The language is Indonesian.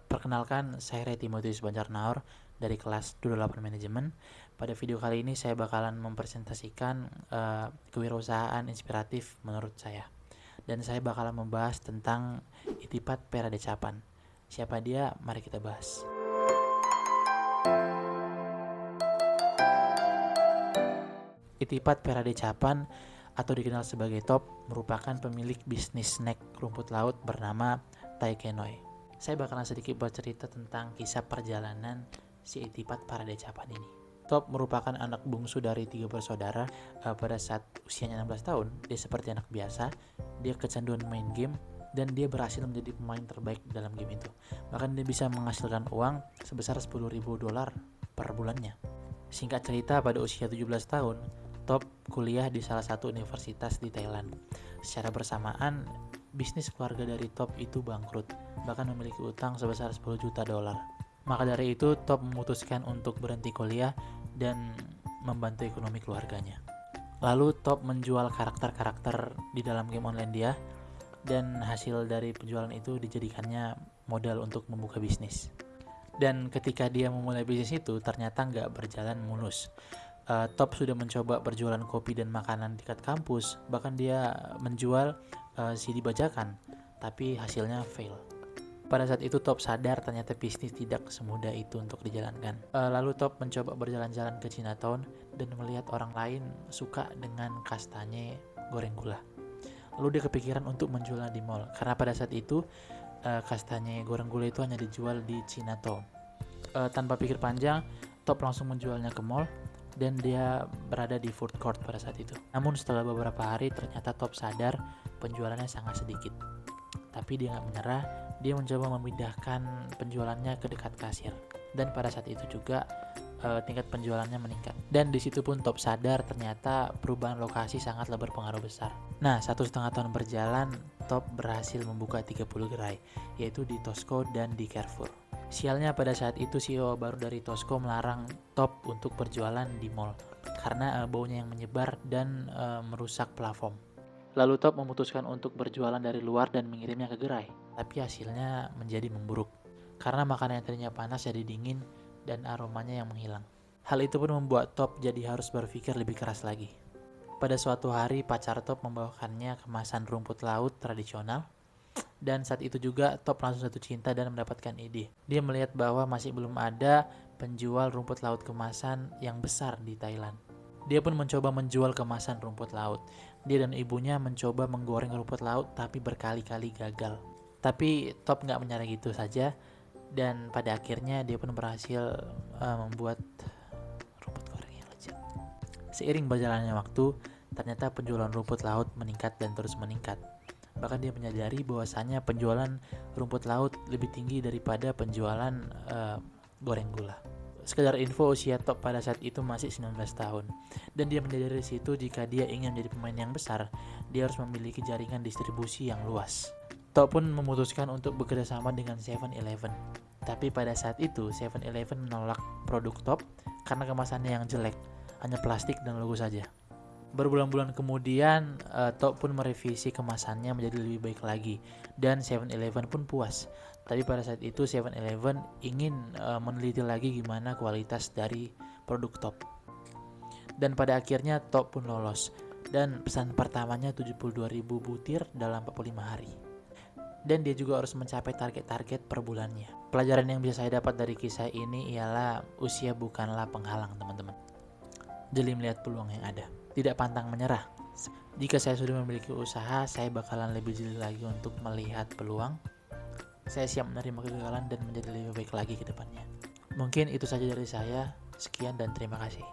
Perkenalkan, saya Ray Timotius Banjarnaor dari kelas 28 Manajemen. Pada video kali ini saya bakalan mempresentasikan kewirausahaan inspiratif menurut saya. Dan saya bakalan membahas tentang Itipat Peradecapan. Siapa dia? Mari kita bahas. Itipat Peradecapan atau dikenal sebagai Top merupakan pemilik bisnis snack rumput laut bernama Taikenoi. Saya bakalan sedikit bercerita tentang kisah perjalanan si Itipat Peradecapan ini. Top merupakan anak bungsu dari 3 bersaudara. Pada saat usianya 16 tahun, dia seperti anak biasa. Dia kecanduan main game dan dia berhasil menjadi pemain terbaik dalam game itu. Bahkan dia bisa menghasilkan uang sebesar $10.000 per bulannya. Singkat cerita, pada usia 17 tahun, Top kuliah di salah satu universitas di Thailand. Secara bersamaan, bisnis keluarga dari Top itu bangkrut, bahkan memiliki utang sebesar $10 juta. Maka dari itu, Top memutuskan untuk berhenti kuliah dan membantu ekonomi keluarganya. Lalu Top menjual karakter-karakter di dalam game online dia, dan hasil dari penjualan itu dijadikannya modal untuk membuka bisnis. Dan ketika dia memulai bisnis itu, ternyata nggak berjalan mulus. Top sudah mencoba berjualan kopi dan makanan di dekat kampus, bahkan dia menjual CD bajakan, tapi hasilnya fail. Pada saat itu Top sadar ternyata bisnis tidak semudah itu untuk dijalankan. Lalu Top mencoba berjalan-jalan ke Chinatown dan melihat orang lain suka dengan kastanye goreng gula. Lalu dia kepikiran untuk menjualnya di mall, karena pada saat itu kastanye goreng gula itu hanya dijual di Chinatown. Tanpa pikir panjang, Top langsung menjualnya ke mall dan dia berada di food court pada saat itu. Namun setelah beberapa hari ternyata Top sadar penjualannya sangat sedikit. Tapi dia nggak menyerah, dia mencoba memindahkan penjualannya ke dekat kasir. Dan pada saat itu juga tingkat penjualannya meningkat. Dan di situ pun Top sadar ternyata perubahan lokasi sangatlah berpengaruh besar. Nah, 1,5 tahun berjalan, Top berhasil membuka 30 gerai, yaitu di Tosco dan di Carrefour. Sialnya pada saat itu CEO baru dari Tosco melarang Top untuk berjualan di mall karena baunya yang menyebar dan merusak plafon. Lalu Top memutuskan untuk berjualan dari luar dan mengirimnya ke gerai, tapi hasilnya menjadi memburuk karena makanan yang tadinya panas jadi dingin dan aromanya yang menghilang. Hal itu pun membuat Top jadi harus berpikir lebih keras lagi. Pada suatu hari pacar Top membawakannya kemasan rumput laut tradisional. Dan saat itu juga Top langsung jatuh cinta dan mendapatkan ide. Dia melihat bahwa masih belum ada penjual rumput laut kemasan yang besar di Thailand. Dia pun mencoba menjual kemasan rumput laut. Dia dan ibunya mencoba menggoreng rumput laut tapi berkali-kali gagal. Tapi Top nggak menyerah gitu saja. Dan pada akhirnya dia pun berhasil membuat rumput goreng yang lezat. Seiring berjalannya waktu, ternyata penjualan rumput laut meningkat dan terus meningkat. Bahkan dia menyadari bahwasannya penjualan rumput laut lebih tinggi daripada penjualan goreng gula. Sekedar info, usia Top pada saat itu masih 19 tahun. Dan dia menyadari dari situ jika dia ingin menjadi pemain yang besar, dia harus memiliki jaringan distribusi yang luas. Top pun memutuskan untuk bekerja sama dengan 7-Eleven. Tapi pada saat itu 7-Eleven menolak produk Top karena kemasannya yang jelek, hanya plastik dan logo saja. Berbulan-bulan kemudian, Top pun merevisi kemasannya menjadi lebih baik lagi dan 7-Eleven pun puas. Tapi pada saat itu 7-Eleven ingin meneliti lagi gimana kualitas dari produk Top. Dan pada akhirnya Top pun lolos dan pesan pertamanya 72.000 butir dalam 45 hari. Dan dia juga harus mencapai target-target per bulannya. Pelajaran yang bisa saya dapat dari kisah ini ialah usia bukanlah penghalang, teman-teman. Jeli melihat peluang yang ada, tidak pantang menyerah. Jika saya sudah memiliki usaha, saya bakalan lebih jeli lagi untuk melihat peluang. Saya siap menerima kegagalan dan menjadi lebih baik lagi ke depannya. Mungkin itu saja dari saya. Sekian dan terima kasih.